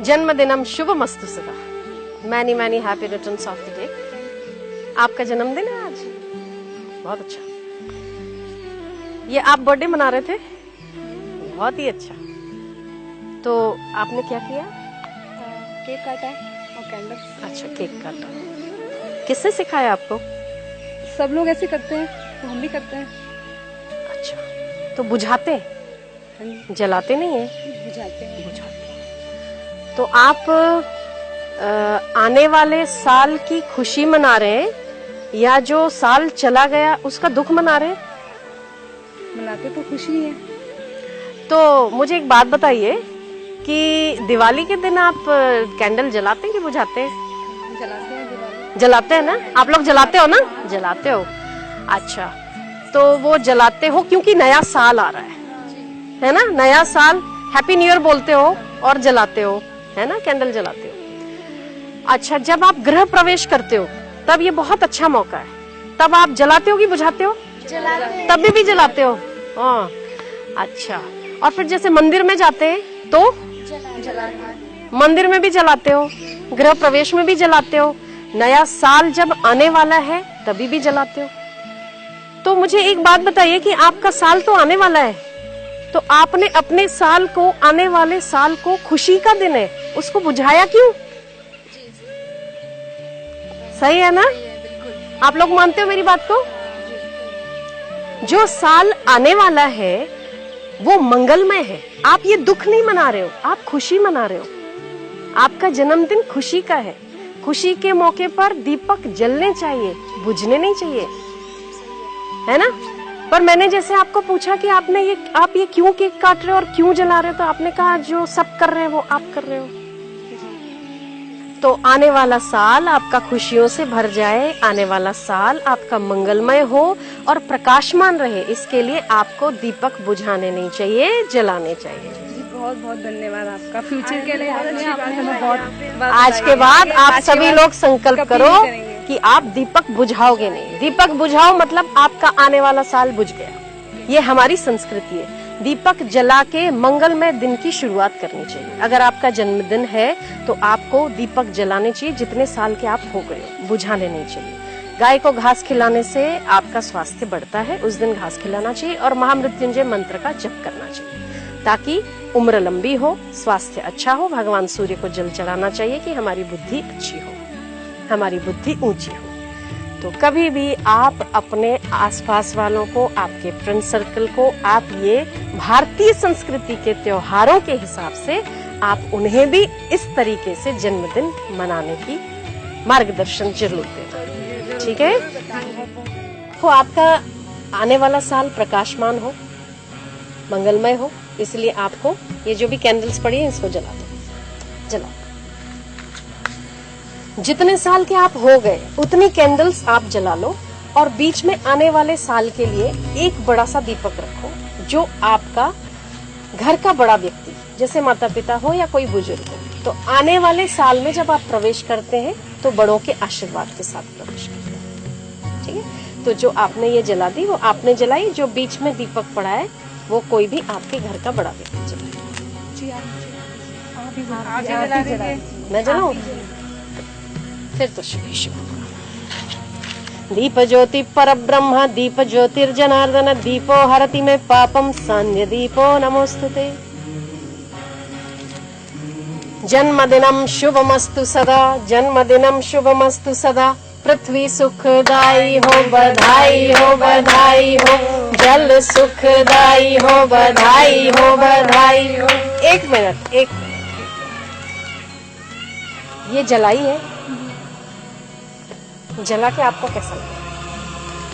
जन्मदिनम शुभमस्तु सदा। Many many happy returns of the day. आपका जन्मदिन है आज, बहुत अच्छा। ये आप बर्थडे मना रहे थे, बहुत ही अच्छा। तो आपने क्या किया? केक काटा है और कैंडल्स। अच्छा, केक काटा। किसने सिखाया आपको? सब लोग ऐसे करते हैं तो हम भी करते हैं। अच्छा, तो बुझाते हैं, जलाते नहीं है? बुझाते हैं। बुझाते हैं। तो आप आने वाले साल की खुशी मना रहे हैं या जो साल चला गया उसका दुख मना रहे हैं? मनाते तो खुशी है। तो मुझे एक बात बताइए कि दिवाली के दिन आप कैंडल जलाते हैं कि बुझाते हैं? जलाते हैं दिवाली। जलाते हैं ना? आप लोग जलाते हो ना? जलाते हो। अच्छा, तो वो जलाते हो क्योंकि नया साल आ रहा है ना? नया साल, हैप्पी न्यू ईयर बोलते हो और जलाते हो, है ना? कैंडल जलाते हो। अच्छा, जब आप गृह प्रवेश करते हो तब ये बहुत अच्छा मौका है, तब आप जलाते हो कि बुझाते हो? जलाते। तब भी जलाते हो? हाँ, अच्छा। और फिर जैसे मंदिर में जाते हैं तो जलाते। मंदिर में भी जलाते हो, गृह प्रवेश में भी जलाते हो, नया साल जब आने वाला है तभी भी जलाते हो। तो मुझे एक बात बताइए कि आपका साल तो आने वाला है, तो आपने अपने साल को, आने वाले साल को, खुशी का दिन है, उसको बुझाया क्यों? सही है ना? आप लोग मानते हो मेरी बात को? जो साल आने वाला है वो मंगलमय है। आप ये दुख नहीं मना रहे हो, आप खुशी मना रहे हो। आपका जन्मदिन खुशी का है। खुशी के मौके पर दीपक जलने चाहिए, बुझने नहीं चाहिए, है ना? पर मैंने जैसे आपको पूछा कि आप ये क्यों केक काट रहे हो और क्यों जला रहे हो, तो आपने कहा जो सब कर रहे हैं वो आप कर रहे हो। तो आने वाला साल आपका खुशियों से भर जाए, आने वाला साल आपका मंगलमय हो और प्रकाशमान रहे, इसके लिए आपको दीपक बुझाने नहीं चाहिए, जलाने चाहिए। जी, बहुत बहुत धन्यवाद आपका। फ्यूचर के लिए आपने बहुत आज के बाद आप सभी लोग संकल्प करो कि आप दीपक बुझाओगे नहीं। दीपक बुझाओ मतलब आपका आने वाला साल बुझ गया। ये हमारी संस्कृति है। दीपक जला के मंगलमय दिन की शुरुआत करनी चाहिए। अगर आपका जन्मदिन है तो आपको दीपक जलाने चाहिए, जितने साल के आप हो गए हो, बुझाने नहीं चाहिए। गाय को घास खिलाने से आपका स्वास्थ्य बढ़ता है, उस दिन घास खिलाना चाहिए और महामृत्युंजय मंत्र का जप करना चाहिए ताकि उम्र लंबी हो, स्वास्थ्य अच्छा हो। भगवान सूर्य को जल चढ़ाना चाहिए कि हमारी बुद्धि अच्छी हो, हमारी बुद्धि ऊंची हो। तो कभी भी आप अपने आसपास वालों को, आपके फ्रेंड सर्कल को, आप ये भारतीय संस्कृति के त्योहारों के हिसाब से आप उन्हें भी इस तरीके से जन्मदिन मनाने की मार्गदर्शन जरूर दें, ठीक है? तो आपका आने वाला साल प्रकाशमान हो, मंगलमय हो, इसलिए आपको ये जो भी कैंडल्स पड़ी हैं इसको जला दो, जलाओ। जितने साल के आप हो गए उतनी कैंडल्स आप जला लो और बीच में आने वाले साल के लिए एक बड़ा सा दीपक रखो, जो आपका घर का बड़ा व्यक्ति, जैसे माता पिता हो या कोई बुजुर्ग हो, तो आने वाले साल में जब आप प्रवेश करते हैं तो बड़ों के आशीर्वाद के साथ प्रवेश करते हैं, ठीक है? तो जो आपने ये जला दी वो आपने जलाई, जो बीच में दीपक पड़ा है वो कोई भी आपके घर का बड़ा व्यक्ति जलाए। मैं जलाऊं? फिर तो शुभ। दीप ज्योति पर ब्रह्म, दीप ज्योतिर्जनार्दन, दीपो हरति में पापम, सान्य दीपो नमोस्तुते। जन्मदिनम शुभमस्तु सदा, जन्मदिनम शुभमस्तु सदा। पृथ्वी सुखदाई हो, बधाई हो, बधाई हो। जल सुखदाई हो, बधाई हो, बधाई हो। एक मिनट, ये जलाई है, जला के आपको कैसा लगा?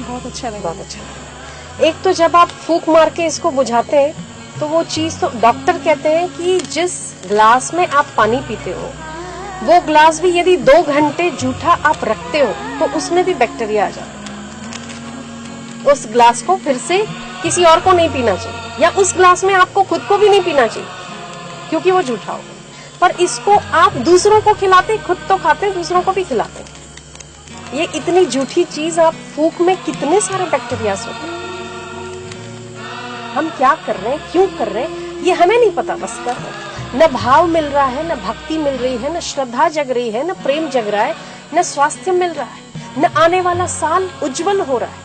बहुत अच्छा लगा। बहुत अच्छा लगा। एक तो जब आप फूंक मार के इसको बुझाते हैं तो वो चीज, तो डॉक्टर कहते हैं कि जिस ग्लास में आप पानी पीते हो वो ग्लास भी यदि 2 घंटे जूठा आप रखते हो तो उसमें भी बैक्टीरिया आ जाता है। उस ग्लास को फिर से किसी और को नहीं पीना चाहिए, या उस ग्लास में आपको खुद को भी नहीं पीना चाहिए क्योंकि वो जूठा हो। पर इसको आप दूसरों को खिलाते, खुद तो खाते, दूसरों को भी खिलाते। ये इतनी जूठी चीज आप फूंक में कितने सारे बैक्टीरिया होते हैं। हम क्या कर रहे हैं, क्यों कर रहे हैं, ये हमें नहीं पता, बस कर रहे हैं। न भाव मिल रहा है, न भक्ति मिल रही है, न श्रद्धा जग रही है, न प्रेम जग रहा है, न स्वास्थ्य मिल रहा है, न आने वाला साल उज्जवल हो रहा है,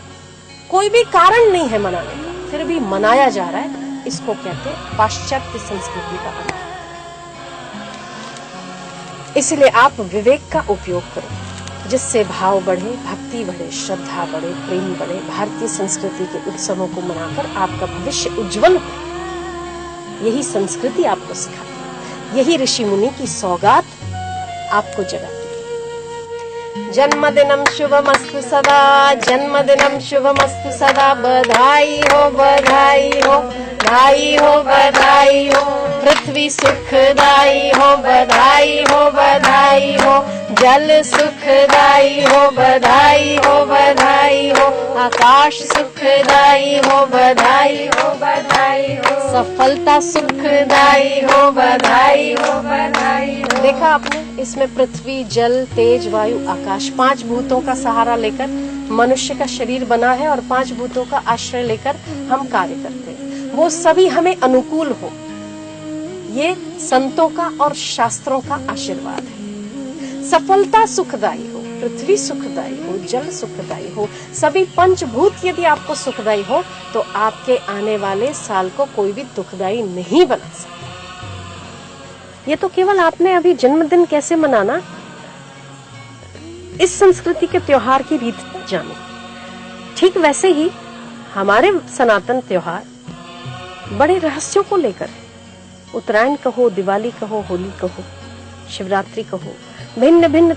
कोई भी कारण नहीं है मनाने का, फिर भी मनाया जा रहा है, इसको कहते हैं पाश्चात्य संस्कृति का अनुभव। इसलिए आप विवेक का उपयोग करो, जिससे भाव बढ़े, भक्ति बढ़े, श्रद्धा बढ़े, प्रेम बढ़े, भारतीय संस्कृति के उत्सवों को मनाकर आपका भविष्य उज्जवल हो। यही संस्कृति आपको सिखाती है, यही ऋषि मुनि की सौगात आपको जगाती है। जन्मदिनम शुभमस्तु सदा, जन्मदिनम शुभमस्तु सदा, बधाई हो, बधाई हो, बधाई हो, बधाई हो, पृथ्वी सुखदाई हो, बधाई हो, बधाई हो, जल सुखदाई हो, बधाई हो, बधाई हो, आकाश सुखदाई हो, बधाई हो, बधाई हो, सफलता सुखदाई हो, बधाई हो, बधाई हो। देखा आपने, इसमें पृथ्वी, जल, तेज, वायु, आकाश, 5 भूतों का सहारा लेकर मनुष्य का शरीर बना है और 5 भूतों का आश्रय लेकर हम कार्य करते हैं। वो सभी हमें अनुकूल हो, ये संतों का और शास्त्रों का आशीर्वाद है। सफलता सुखदायी हो, पृथ्वी सुखदायी हो, जल सुखदायी हो, सभी पंचभूत यदि आपको सुखदायी हो तो आपके आने वाले साल को कोई भी दुखदायी नहीं बना सकता। ये तो केवल आपने अभी जन्मदिन कैसे मनाना, इस संस्कृति के त्योहार की रीत जानो। ठीक वैसे ही हमारे सनातन त्योहार बड़े रहस्यों को लेकर, उत्तरायण कहो, दिवाली कहो, होली कहो, शिवरात्रि कहो, भिन्न भिन्न